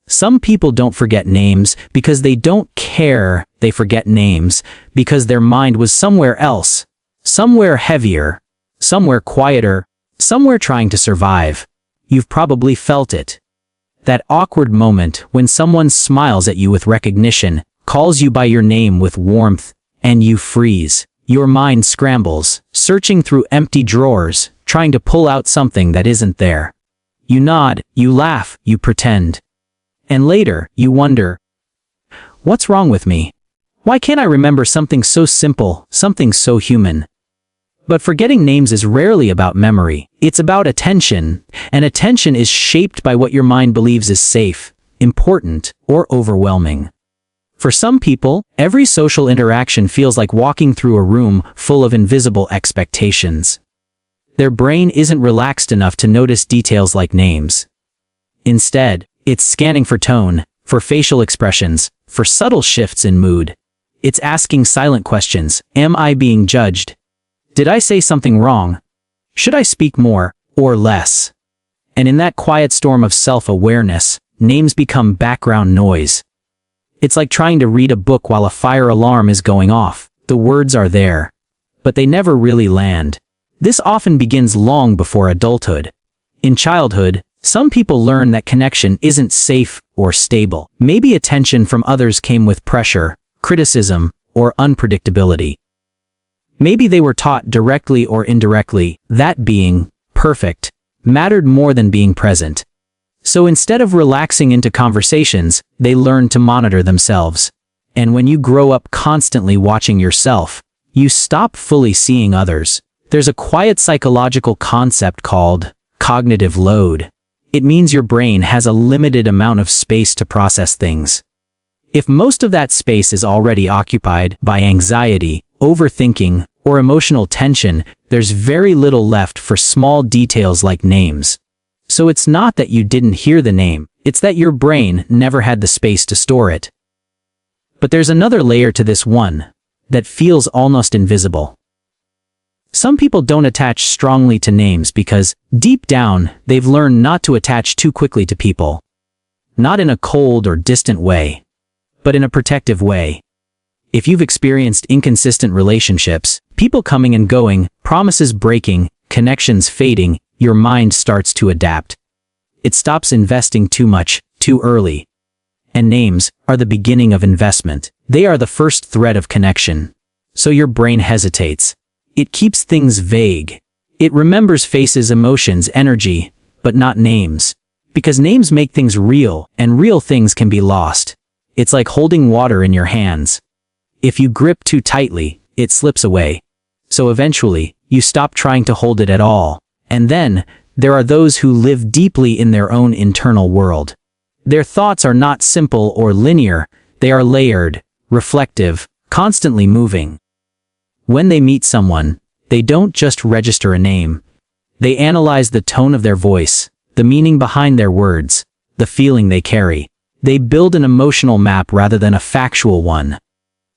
Some people don't forget names because they don't care. They forget names because their mind was somewhere else, somewhere heavier, somewhere quieter, somewhere trying to survive. You've probably felt it. That awkward moment when someone smiles at you with recognition, calls you by your name with warmth, and you freeze. Your mind scrambles, searching through empty drawers, trying to pull out something that isn't there. You nod, you laugh, you pretend. And later, you wonder, what's wrong with me? Why can't I remember something so simple, something so human? But forgetting names is rarely about memory. It's about attention, and attention is shaped by what your mind believes is safe, important, or overwhelming. For some people, every social interaction feels like walking through a room full of invisible expectations. Their brain isn't relaxed enough to notice details like names. Instead, it's scanning for tone, for facial expressions, for subtle shifts in mood. It's asking silent questions. Am I being judged? Did I say something wrong? Should I speak more or less? And in that quiet storm of self-awareness, names become background noise. It's like trying to read a book while a fire alarm is going off. The words are there, but they never really land. This often begins long before adulthood. In childhood, some people learn that connection isn't safe or stable. Maybe attention from others came with pressure, criticism, or unpredictability. Maybe they were taught directly or indirectly that being perfect mattered more than being present. So instead of relaxing into conversations, they learned to monitor themselves. And when you grow up constantly watching yourself, you stop fully seeing others. There's a quiet psychological concept called cognitive load. It means your brain has a limited amount of space to process things. If most of that space is already occupied by anxiety, overthinking, or emotional tension, there's very little left for small details like names. So it's not that you didn't hear the name, it's that your brain never had the space to store it. But there's another layer to this one that feels almost invisible. Some people don't attach strongly to names because, deep down, they've learned not to attach too quickly to people. Not in a cold or distant way, but in a protective way. If you've experienced inconsistent relationships, people coming and going, promises breaking, connections fading, your mind starts to adapt. It stops investing too much, too early. And names are the beginning of investment. They are the first thread of connection. So your brain hesitates. It keeps things vague. It remembers faces, emotions, energy, but not names. Because names make things real, and real things can be lost. It's like holding water in your hands. If you grip too tightly, it slips away. So eventually, you stop trying to hold it at all. And then, there are those who live deeply in their own internal world. Their thoughts are not simple or linear, they are layered, reflective, constantly moving. When they meet someone, they don't just register a name. They analyze the tone of their voice, the meaning behind their words, the feeling they carry. They build an emotional map rather than a factual one.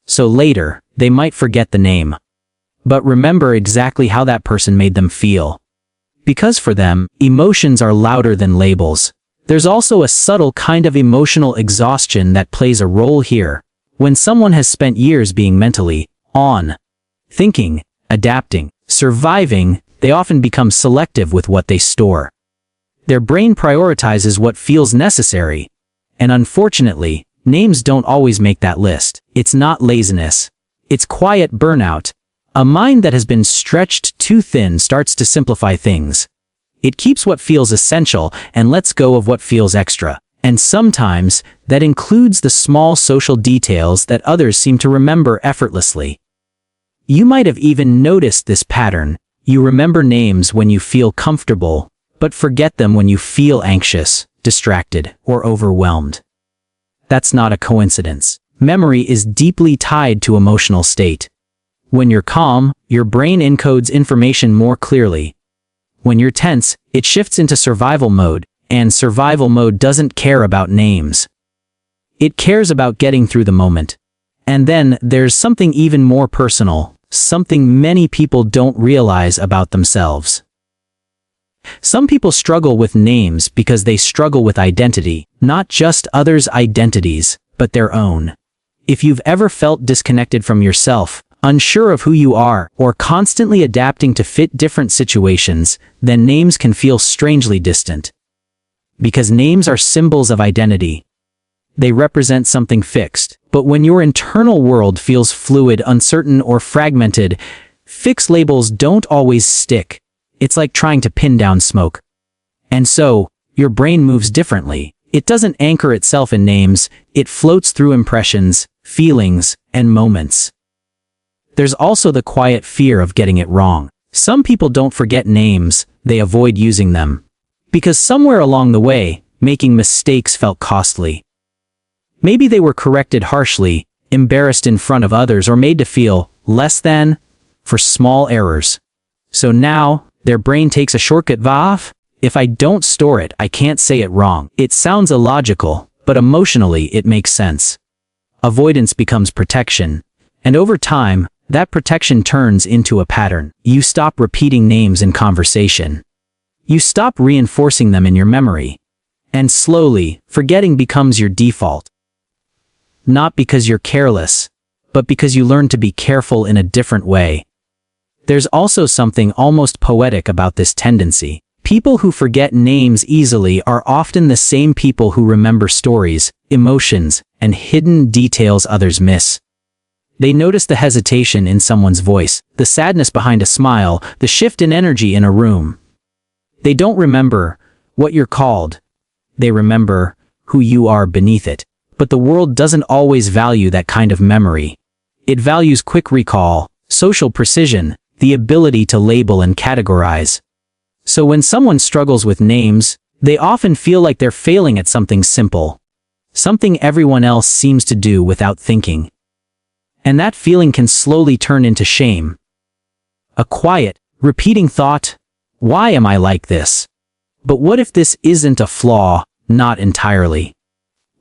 So later, they might forget the name. But remember exactly how that person made them feel. Because for them, emotions are louder than labels. There's also a subtle kind of emotional exhaustion that plays a role here. When someone has spent years being mentally on, thinking, adapting, surviving, they often become selective with what they store. Their brain prioritizes what feels necessary. And unfortunately, names don't always make that list. It's not laziness. It's quiet burnout. A mind that has been stretched too thin starts to simplify things. It keeps what feels essential and lets go of what feels extra. And sometimes, that includes the small social details that others seem to remember effortlessly. You might have even noticed this pattern. You remember names when you feel comfortable, but forget them when you feel anxious, distracted, or overwhelmed. That's not a coincidence. Memory is deeply tied to emotional state. When you're calm, your brain encodes information more clearly. When you're tense, it shifts into survival mode, and survival mode doesn't care about names. It cares about getting through the moment. And then there's something even more personal, something many people don't realize about themselves. Some people struggle with names because they struggle with identity, not just others' identities, but their own. If you've ever felt disconnected from yourself, unsure of who you are, or constantly adapting to fit different situations, then names can feel strangely distant. Because names are symbols of identity. They represent something fixed. But when your internal world feels fluid, uncertain, or fragmented, fixed labels don't always stick. It's like trying to pin down smoke. And so, your brain moves differently. It doesn't anchor itself in names, it floats through impressions, feelings, and moments. There's also the quiet fear of getting it wrong. Some people don't forget names, they avoid using them. Because somewhere along the way, making mistakes felt costly. Maybe they were corrected harshly, embarrassed in front of others, or made to feel less than for small errors. So now, their brain takes a shortcut. If I don't store it, I can't say it wrong. It sounds illogical, but emotionally it makes sense. Avoidance becomes protection. And over time, that protection turns into a pattern. You stop repeating names in conversation. You stop reinforcing them in your memory. And slowly, forgetting becomes your default. Not because you're careless, but because you learn to be careful in a different way. There's also something almost poetic about this tendency. People who forget names easily are often the same people who remember stories, emotions, and hidden details others miss. They notice the hesitation in someone's voice, the sadness behind a smile, the shift in energy in a room. They don't remember what you're called. They remember who you are beneath it. But the world doesn't always value that kind of memory. It values quick recall, social precision, the ability to label and categorize. So when someone struggles with names, they often feel like they're failing at something simple. Something everyone else seems to do without thinking. And that feeling can slowly turn into shame. A quiet, repeating thought, why am I like this? But what if this isn't a flaw, not entirely?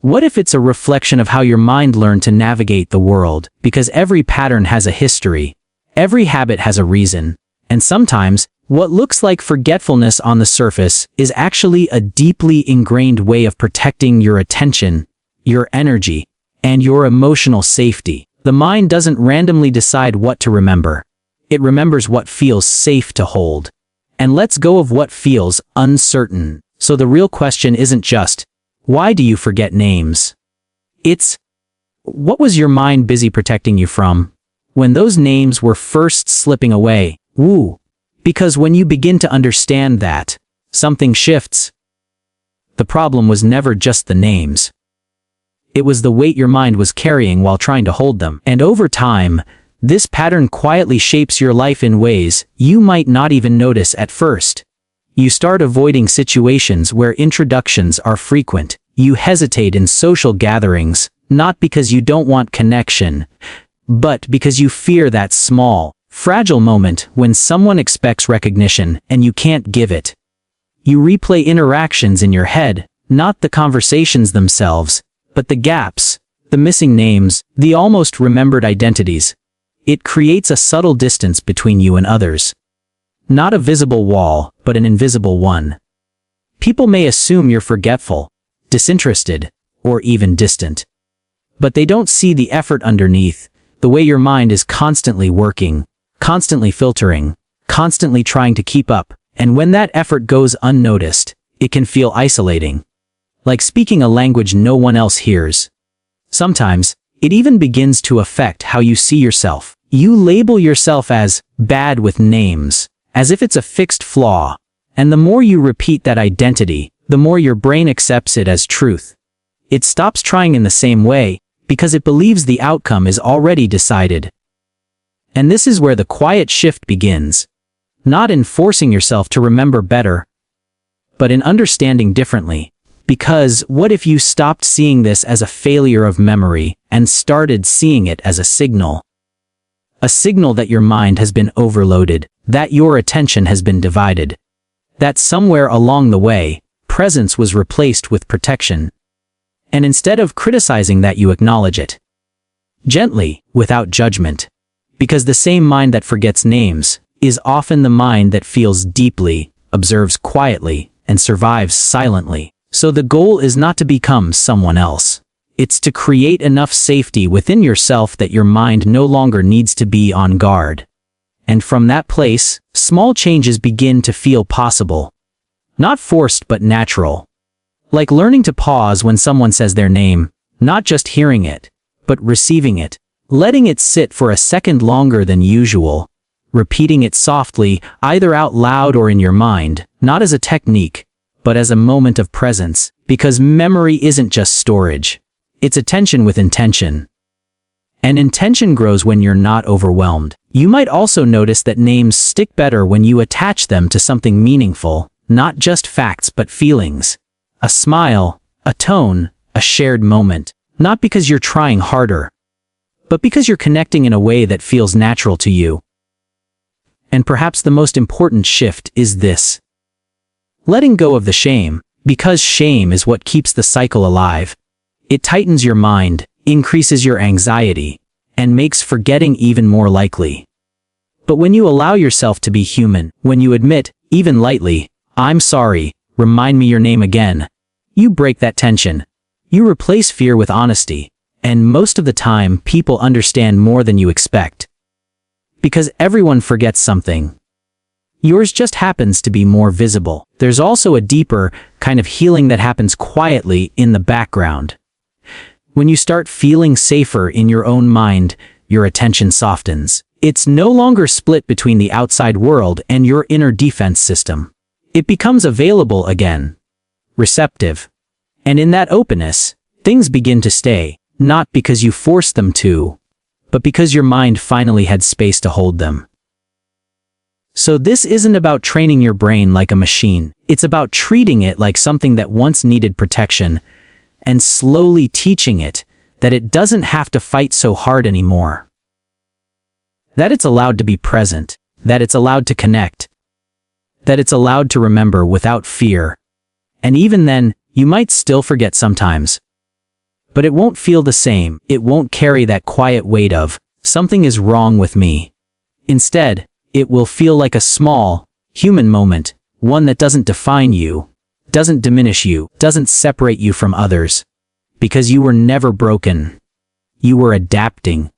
What if it's a reflection of how your mind learned to navigate the world? Because every pattern has a history. Every habit has a reason. And sometimes, what looks like forgetfulness on the surface is actually a deeply ingrained way of protecting your attention, your energy, and your emotional safety. The mind doesn't randomly decide what to remember. It remembers what feels safe to hold. And lets go of what feels uncertain. So the real question isn't just, why do you forget names? It's, what was your mind busy protecting you from when those names were first slipping away? Because when you begin to understand that, something shifts. The problem was never just the names. It was the weight your mind was carrying while trying to hold them. And over time, this pattern quietly shapes your life in ways you might not even notice at first. You start avoiding situations where introductions are frequent. You hesitate in social gatherings, not because you don't want connection, but because you fear that small, fragile moment when someone expects recognition and you can't give it. You replay interactions in your head, not the conversations themselves, but the gaps, the missing names, the almost remembered identities. It creates a subtle distance between you and others. Not a visible wall, but an invisible one. People may assume you're forgetful, disinterested, or even distant. But they don't see the effort underneath, the way your mind is constantly working, constantly filtering, constantly trying to keep up, and when that effort goes unnoticed, it can feel isolating. Like speaking a language no one else hears. Sometimes, it even begins to affect how you see yourself. You label yourself as bad with names, as if it's a fixed flaw, and the more you repeat that identity, the more your brain accepts it as truth. It stops trying in the same way, because it believes the outcome is already decided. And this is where the quiet shift begins. Not in forcing yourself to remember better, but in understanding differently. Because what if you stopped seeing this as a failure of memory and started seeing it as a signal? A signal that your mind has been overloaded, that your attention has been divided, that somewhere along the way, presence was replaced with protection. And instead of criticizing that, you acknowledge it. Gently, without judgment. Because the same mind that forgets names is often the mind that feels deeply, observes quietly, and survives silently. So the goal is not to become someone else. It's to create enough safety within yourself that your mind no longer needs to be on guard. And from that place, small changes begin to feel possible. Not forced but natural. Like learning to pause when someone says their name, not just hearing it, but receiving it, letting it sit for a second longer than usual, repeating it softly, either out loud or in your mind, not as a technique, but as a moment of presence, because memory isn't just storage. It's attention with intention. And intention grows when you're not overwhelmed. You might also notice that names stick better when you attach them to something meaningful, not just facts but feelings. A smile, a tone, a shared moment. Not because you're trying harder, but because you're connecting in a way that feels natural to you. And perhaps the most important shift is this. Letting go of the shame, because shame is what keeps the cycle alive. It tightens your mind, increases your anxiety, and makes forgetting even more likely. But when you allow yourself to be human, when you admit, even lightly, "I'm sorry, remind me your name again," you break that tension. You replace fear with honesty, and most of the time people understand more than you expect. Because everyone forgets something. Yours just happens to be more visible. There's also a deeper kind of healing that happens quietly in the background. When you start feeling safer in your own mind, your attention softens. It's no longer split between the outside world and your inner defense system. It becomes available again. Receptive. And in that openness, things begin to stay, not because you forced them to, but because your mind finally had space to hold them. So this isn't about training your brain like a machine. It's about treating it like something that once needed protection, and slowly teaching it that it doesn't have to fight so hard anymore. That it's allowed to be present, that it's allowed to connect, that it's allowed to remember without fear. And even then, you might still forget sometimes. But it won't feel the same. It won't carry that quiet weight of, "Something is wrong with me." Instead, it will feel like a small, human moment, one that doesn't define you, doesn't diminish you, doesn't separate you from others. Because you were never broken. You were adapting.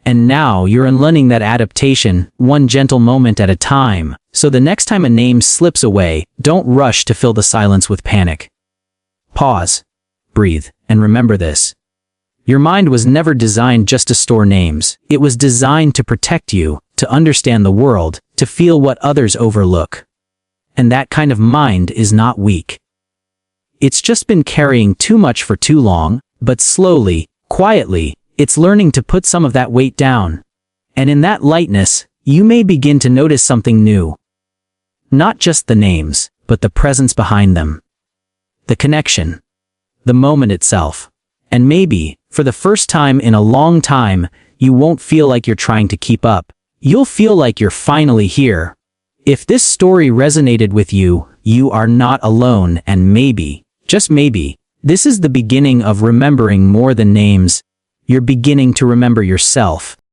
And now you're unlearning that adaptation, one gentle moment at a time. So the next time a name slips away, don't rush to fill the silence with panic. Pause, breathe, and remember this. Your mind was never designed just to store names. It was designed to protect you, to understand the world, to feel what others overlook. And that kind of mind is not weak. It's just been carrying too much for too long, but slowly, quietly, it's learning to put some of that weight down. And in that lightness, you may begin to notice something new. Not just the names, but the presence behind them. The connection. The moment itself. And maybe, for the first time in a long time, you won't feel like you're trying to keep up. You'll feel like you're finally here. If this story resonated with you, you are not alone, and maybe, just maybe, this is the beginning of remembering more than names. You're beginning to remember yourself.